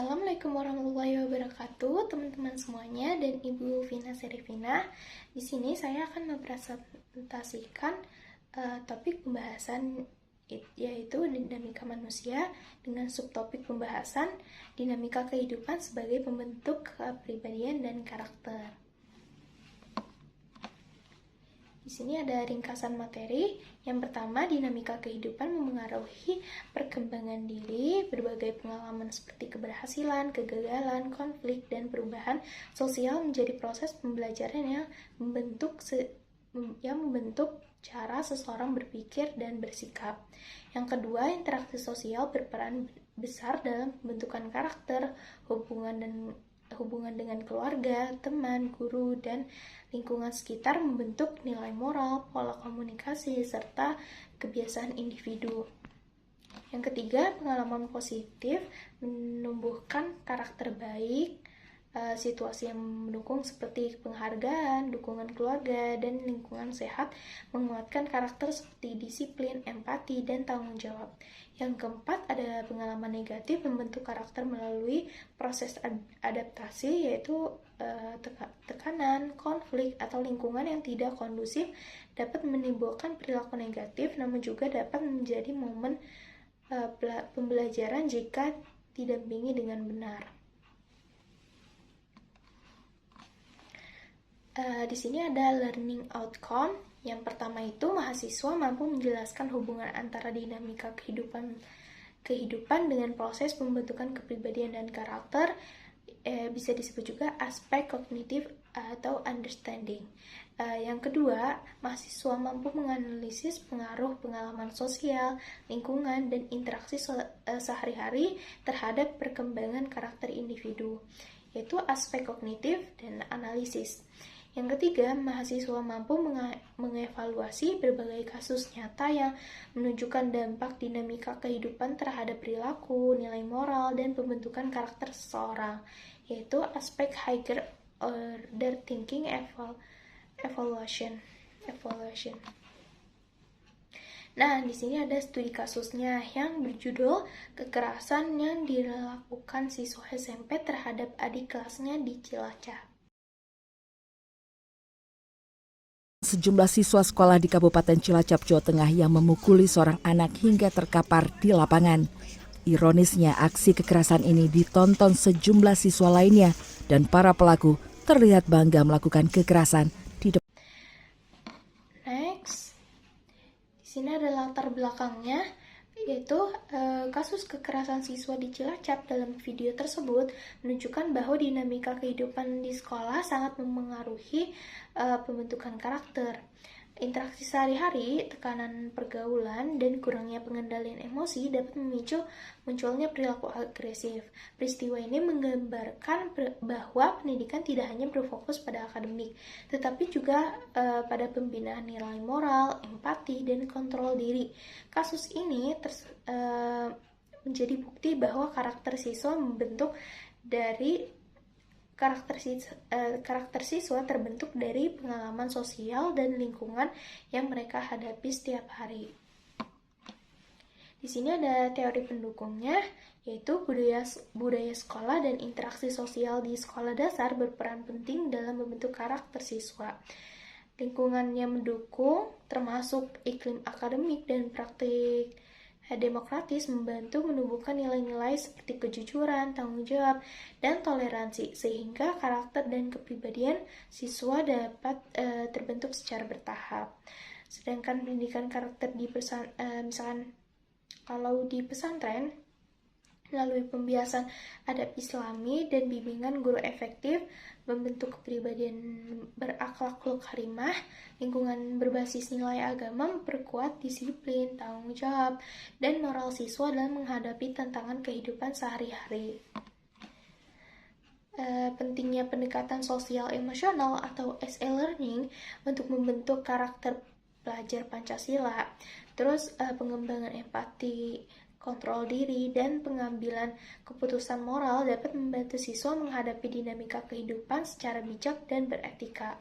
Assalamualaikum warahmatullahi wabarakatuh, teman-teman semuanya dan Ibu Vina Serifina. Di sini saya akan mempresentasikan topik pembahasan yaitu dinamika manusia dengan subtopik pembahasan dinamika kehidupan sebagai pembentuk kepribadian dan karakter. Di sini ada ringkasan materi. Yang pertama, dinamika kehidupan memengaruhi perkembangan diri, berbagai pengalaman seperti keberhasilan, kegagalan, konflik, dan perubahan sosial menjadi proses pembelajaran yang membentuk cara seseorang berpikir dan bersikap. Yang kedua, interaksi sosial berperan besar dalam pembentukan karakter, hubungan dengan keluarga, teman, guru, dan lingkungan sekitar membentuk nilai moral, pola komunikasi, serta kebiasaan individu. Yang ketiga, pengalaman positif menumbuhkan karakter baik, situasi yang mendukung seperti penghargaan, dukungan keluarga, dan lingkungan sehat menguatkan karakter seperti disiplin, empati, dan tanggung jawab. Yang keempat, ada pengalaman negatif membentuk karakter melalui proses adaptasi, yaitu tekanan, konflik, atau lingkungan yang tidak kondusif dapat menimbulkan perilaku negatif, namun juga dapat menjadi momen pembelajaran jika didampingi dengan benar. Di sini ada learning outcome. Yang pertama itu mahasiswa mampu menjelaskan hubungan antara dinamika kehidupan dengan proses pembentukan kepribadian dan karakter. Bisa disebut juga aspek kognitif atau understanding. Yang kedua, mahasiswa mampu menganalisis pengaruh pengalaman sosial, lingkungan, dan interaksi sehari-hari terhadap perkembangan karakter individu, yaitu aspek kognitif dan analisis. Yang ketiga, mahasiswa mampu mengevaluasi berbagai kasus nyata yang menunjukkan dampak dinamika kehidupan terhadap perilaku, nilai moral, dan pembentukan karakter seseorang, yaitu aspek higher order thinking evaluation. Nah, di sini ada studi kasusnya yang berjudul kekerasan yang dilakukan siswa SMP terhadap adik kelasnya di Cilacap. Sejumlah siswa sekolah di Kabupaten Cilacap, Jawa Tengah yang memukuli seorang anak hingga terkapar di lapangan. Ironisnya, aksi kekerasan ini ditonton sejumlah siswa lainnya dan para pelaku terlihat bangga melakukan kekerasan di depan. Next, di sini ada latar belakangnya, yaitu kasus kekerasan siswa di Cilacap. Dalam video tersebut menunjukkan bahwa dinamika kehidupan di sekolah sangat memengaruhi pembentukan karakter. Interaksi sehari-hari, tekanan pergaulan, dan kurangnya pengendalian emosi dapat memicu munculnya perilaku agresif. Peristiwa ini menggambarkan bahwa pendidikan tidak hanya berfokus pada akademik, tetapi juga pada pembinaan nilai moral, empati, dan kontrol diri. Kasus ini menjadi bukti bahwa karakter siswa karakter siswa terbentuk dari pengalaman sosial dan lingkungan yang mereka hadapi setiap hari. Di sini ada teori pendukungnya, yaitu budaya sekolah dan interaksi sosial di sekolah dasar berperan penting dalam membentuk karakter siswa. Lingkungannya mendukung, termasuk iklim akademik dan praktik demokratis, membantu menumbuhkan nilai-nilai seperti kejujuran, tanggung jawab, dan toleransi, sehingga karakter dan kepribadian siswa dapat terbentuk secara bertahap. Sedangkan pendidikan karakter misalkan kalau di pesantren, melalui pembiasan adab Islami dan bimbingan guru efektif, membentuk kepribadian berakhlak karimah, lingkungan berbasis nilai agama memperkuat disiplin, tanggung jawab, dan moral siswa dalam menghadapi tantangan kehidupan sehari-hari. Pentingnya pendekatan sosial emosional atau SA learning untuk membentuk karakter pelajar Pancasila, terus pengembangan empati, kontrol diri, dan pengambilan keputusan moral dapat membantu siswa menghadapi dinamika kehidupan secara bijak dan beretika.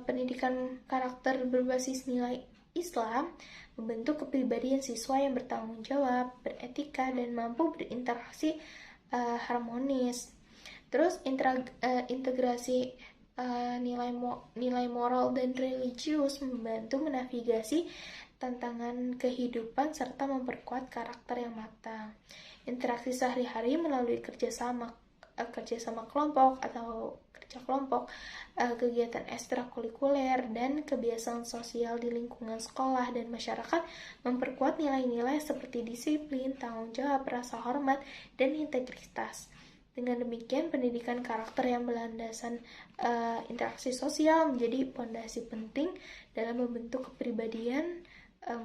Pendidikan karakter berbasis nilai Islam membentuk kepribadian siswa yang bertanggung jawab, beretika, dan mampu berinteraksi harmonis. Terus integrasi nilai moral dan religius membantu menavigasi tantangan kehidupan serta memperkuat karakter yang matang. Interaksi sehari-hari melalui kerjasama kelompok atau kerja kelompok, kegiatan ekstrakurikuler, dan kebiasaan sosial di lingkungan sekolah dan masyarakat memperkuat nilai-nilai seperti disiplin, tanggung jawab, rasa hormat, dan integritas. Dengan demikian, pendidikan karakter yang berlandasan interaksi sosial menjadi pondasi penting dalam membentuk kepribadian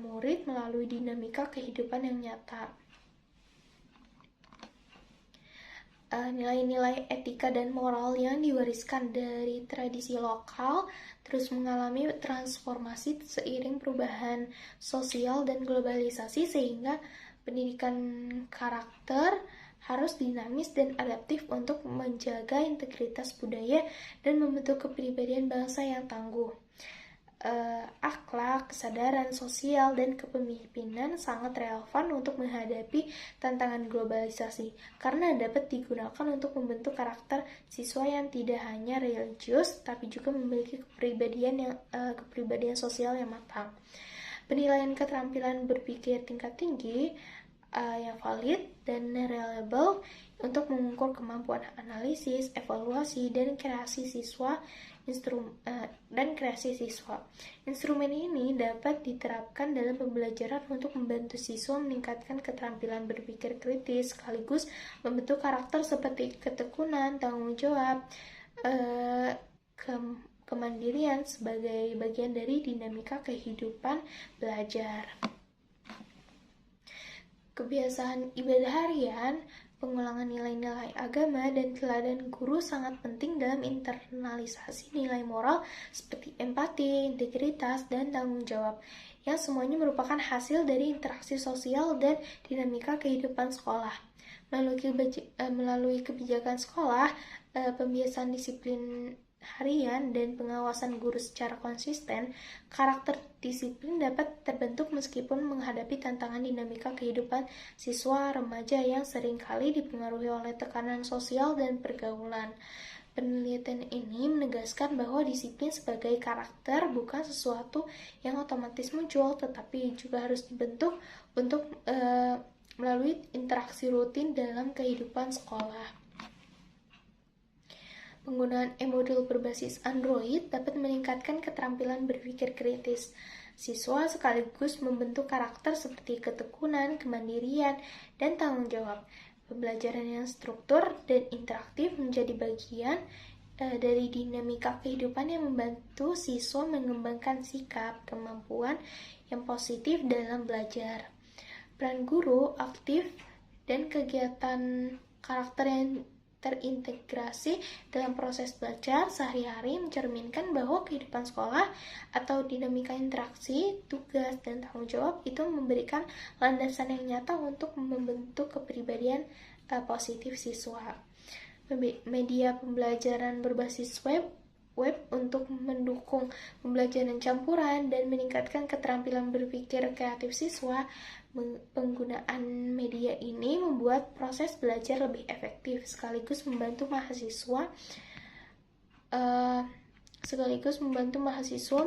murid melalui dinamika kehidupan yang nyata. Nilai-nilai etika dan moral yang diwariskan dari tradisi lokal terus mengalami transformasi seiring perubahan sosial dan globalisasi, sehingga pendidikan karakter harus dinamis dan adaptif untuk menjaga integritas budaya dan membentuk kepribadian bangsa yang tangguh. Akhlak, kesadaran sosial, dan kepemimpinan sangat relevan untuk menghadapi tantangan globalisasi karena dapat digunakan untuk membentuk karakter siswa yang tidak hanya religius tapi juga memiliki kepribadian sosial yang matang. Penilaian keterampilan berpikir tingkat tinggi yang valid dan reliable untuk mengukur kemampuan analisis, evaluasi, dan kreasi siswa. Instrumen ini dapat diterapkan dalam pembelajaran untuk membantu siswa meningkatkan keterampilan berpikir kritis, sekaligus membentuk karakter seperti ketekunan, tanggung jawab, kemandirian sebagai bagian dari dinamika kehidupan belajar. Kebiasaan ibadah harian, pengulangan nilai-nilai agama, dan teladan guru sangat penting dalam internalisasi nilai moral seperti empati, integritas, dan tanggung jawab, yang semuanya merupakan hasil dari interaksi sosial dan dinamika kehidupan sekolah. Melalui kebijakan sekolah, pembiasaan disiplin harian, dan pengawasan guru secara konsisten, karakter disiplin dapat terbentuk meskipun menghadapi tantangan dinamika kehidupan siswa remaja yang seringkali dipengaruhi oleh tekanan sosial dan pergaulan. Penelitian ini menegaskan bahwa disiplin sebagai karakter bukan sesuatu yang otomatis muncul, tetapi juga harus dibentuk untuk melalui interaksi rutin dalam kehidupan sekolah. Penggunaan e-modul berbasis Android dapat meningkatkan keterampilan berpikir kritis siswa sekaligus membentuk karakter seperti ketekunan, kemandirian, dan tanggung jawab. Pembelajaran yang struktur dan interaktif menjadi bagian dari dinamika kehidupan yang membantu siswa mengembangkan sikap, kemampuan yang positif dalam belajar. Peran guru aktif dan kegiatan karakter yang terintegrasi dalam proses belajar sehari-hari mencerminkan bahwa kehidupan sekolah atau dinamika interaksi, tugas, dan tanggung jawab itu memberikan landasan yang nyata untuk membentuk kepribadian positif siswa. Media pembelajaran berbasis web untuk mendukung pembelajaran campuran dan meningkatkan keterampilan berpikir kreatif siswa. Penggunaan media ini membuat proses belajar lebih efektif sekaligus membantu mahasiswa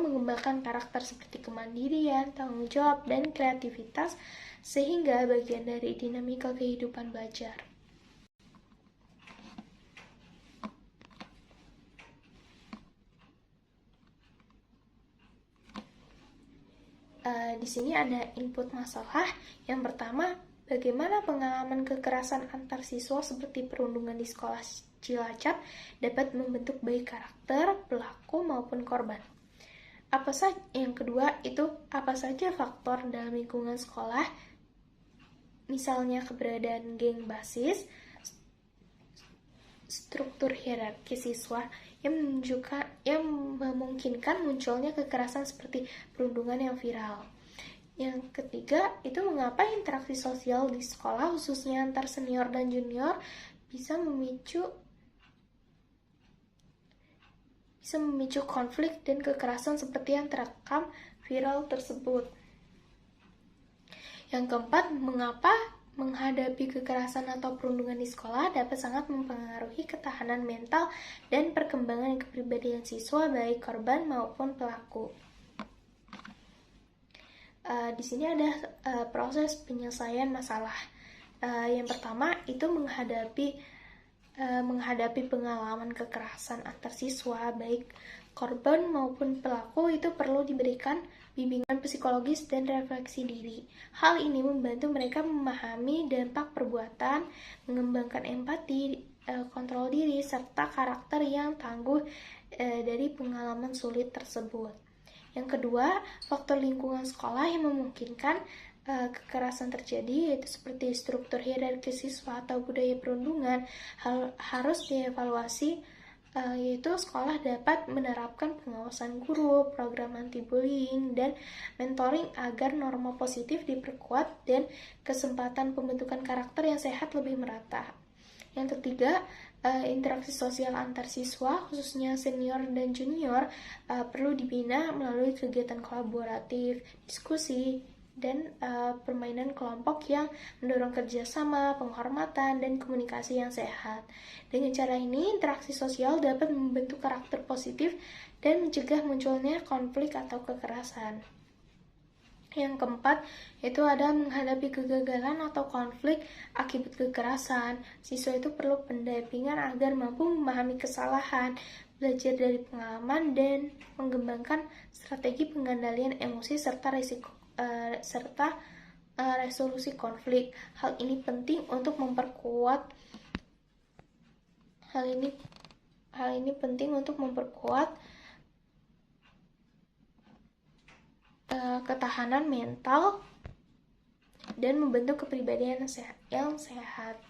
mengembangkan karakter seperti kemandirian, tanggung jawab, dan kreativitas sehingga bagian dari dinamika kehidupan belajar. Di sini ada input masalah. Yang pertama, bagaimana pengalaman kekerasan antar siswa seperti perundungan di sekolah Cilacap dapat membentuk baik karakter pelaku maupun korban. Yang kedua itu apa saja faktor dalam lingkungan sekolah, misalnya keberadaan geng basis, struktur hierarki siswa yang memungkinkan munculnya kekerasan seperti perundungan yang viral. Yang ketiga, itu mengapa interaksi sosial di sekolah khususnya antar senior dan junior bisa memicu konflik dan kekerasan seperti yang terekam viral tersebut. Yang keempat, mengapa menghadapi kekerasan atau perundungan di sekolah dapat sangat mempengaruhi ketahanan mental dan perkembangan kepribadian siswa baik korban maupun pelaku. Di sini ada proses penyelesaian masalah. Yang pertama itu menghadapi pengalaman kekerasan antar siswa baik korban maupun pelaku itu perlu diberikan bimbingan psikologis dan refleksi diri. Hal ini membantu mereka memahami dampak perbuatan, mengembangkan empati, kontrol diri, serta karakter yang tangguh dari pengalaman sulit tersebut. Yang kedua, faktor lingkungan sekolah yang memungkinkan kekerasan terjadi, yaitu seperti struktur hierarki siswa atau budaya perundungan, harus dievaluasi, yaitu sekolah dapat menerapkan pengawasan guru, program anti-bullying, dan mentoring agar norma positif diperkuat dan kesempatan pembentukan karakter yang sehat lebih merata. Yang ketiga, interaksi sosial antar siswa, khususnya senior dan junior, perlu dibina melalui kegiatan kolaboratif, diskusi, dan permainan kelompok yang mendorong kerjasama, penghormatan, dan komunikasi yang sehat. Dengan cara ini, interaksi sosial dapat membentuk karakter positif dan mencegah munculnya konflik atau kekerasan. Yang keempat, itu ada menghadapi kegagalan atau konflik akibat kekerasan. Siswa itu perlu pendampingan agar mampu memahami kesalahan, belajar dari pengalaman, dan mengembangkan strategi pengendalian emosi serta resolusi konflik. Hal ini penting untuk memperkuat ketahanan mental dan membentuk kepribadian yang sehat.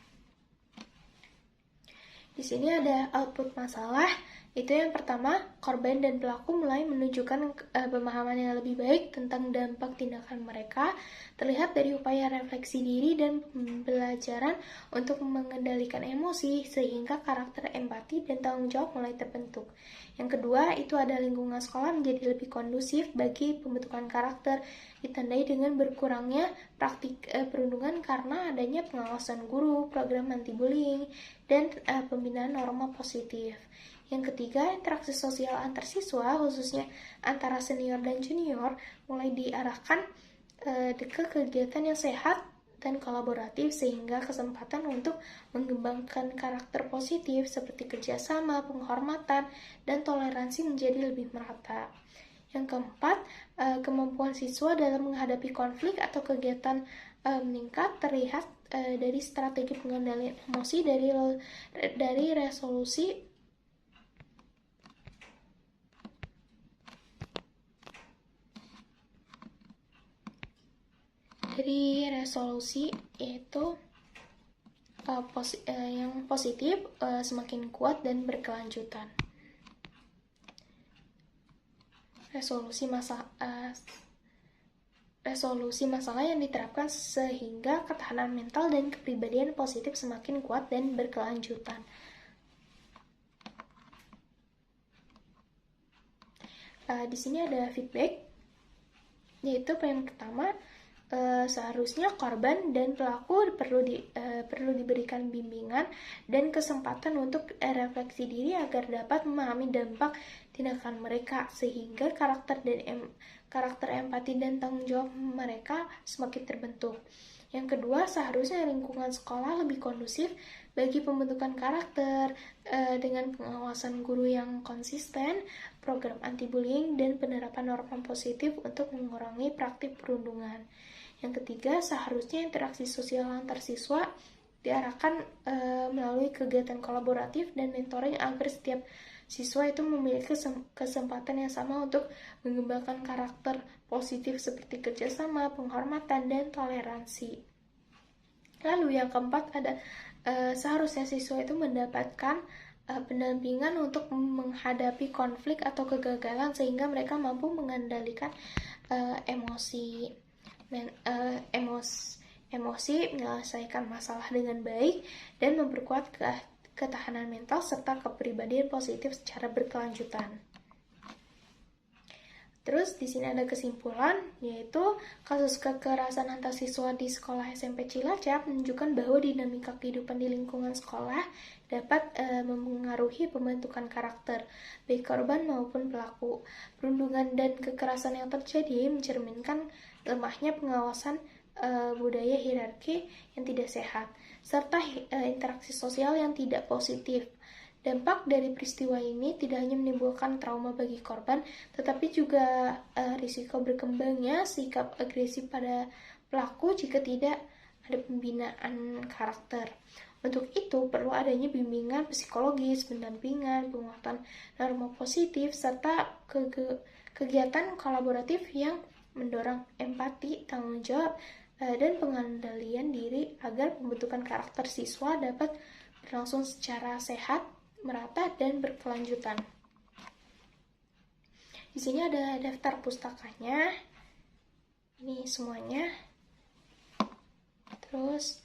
Di sini ada output masalah. Itu yang pertama, korban dan pelaku mulai menunjukkan pemahaman yang lebih baik tentang dampak tindakan mereka, terlihat dari upaya refleksi diri dan pembelajaran untuk mengendalikan emosi, sehingga karakter empati dan tanggung jawab mulai terbentuk. Yang kedua, itu ada lingkungan sekolah menjadi lebih kondusif bagi pembentukan karakter, ditandai dengan berkurangnya praktik perundungan karena adanya pengawasan guru, program anti-bullying, dan pembinaan norma positif. Yang ketiga, interaksi sosial antar siswa, khususnya antara senior dan junior, mulai diarahkan ke kegiatan yang sehat dan kolaboratif, sehingga kesempatan untuk mengembangkan karakter positif seperti kerjasama, penghormatan, dan toleransi menjadi lebih merata. Yang keempat, kemampuan siswa dalam menghadapi konflik atau kegiatan meningkat, terlihat dari strategi pengendalian emosi, dari resolusi yaitu yang positif semakin kuat dan berkelanjutan. Resolusi masalah yang diterapkan sehingga ketahanan mental dan kepribadian positif semakin kuat dan berkelanjutan. Di sini ada feedback, yaitu yang pertama, seharusnya korban dan pelaku perlu diberikan bimbingan dan kesempatan untuk refleksi diri agar dapat memahami dampak tindakan mereka, sehingga karakter empati dan tanggung jawab mereka semakin terbentuk. Yang kedua, seharusnya lingkungan sekolah lebih kondusif bagi pembentukan karakter dengan pengawasan guru yang konsisten, program anti-bullying, dan penerapan norma positif untuk mengurangi praktik perundungan. Yang ketiga, seharusnya interaksi sosial antar siswa diarahkan melalui kegiatan kolaboratif dan mentoring agar setiap siswa itu memiliki kesempatan yang sama untuk mengembangkan karakter positif seperti kerjasama, penghormatan, dan toleransi. Lalu yang keempat ada seharusnya siswa itu mendapatkan pendampingan untuk menghadapi konflik atau kegagalan sehingga mereka mampu mengendalikan emosi, menyelesaikan masalah dengan baik, dan memperkuat ketahanan mental serta kepribadian positif secara berkelanjutan. Terus di sini ada kesimpulan, yaitu kasus kekerasan antar siswa di sekolah SMP Cilacap menunjukkan bahwa dinamika kehidupan di lingkungan sekolah dapat mempengaruhi pembentukan karakter, baik korban maupun pelaku. Perundungan dan kekerasan yang terjadi mencerminkan lemahnya pengawasan budaya hierarki yang tidak sehat, serta interaksi sosial yang tidak positif. Dampak dari peristiwa ini tidak hanya menimbulkan trauma bagi korban, tetapi juga risiko berkembangnya sikap agresif pada pelaku jika tidak ada pembinaan karakter. Untuk itu, perlu adanya bimbingan psikologis, pendampingan, penguatan norma positif, serta kegiatan kolaboratif yang mendorong empati, tanggung jawab, dan pengendalian diri agar pembentukan karakter siswa dapat berlangsung secara sehat, merata, dan berkelanjutan. Di sini ada daftar pustakanya. Ini semuanya. Terus,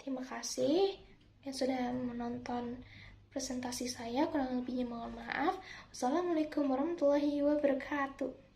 terima kasih yang sudah menonton presentasi saya. Kurang lebihnya mohon maaf. Wassalamualaikum warahmatullahi wabarakatuh.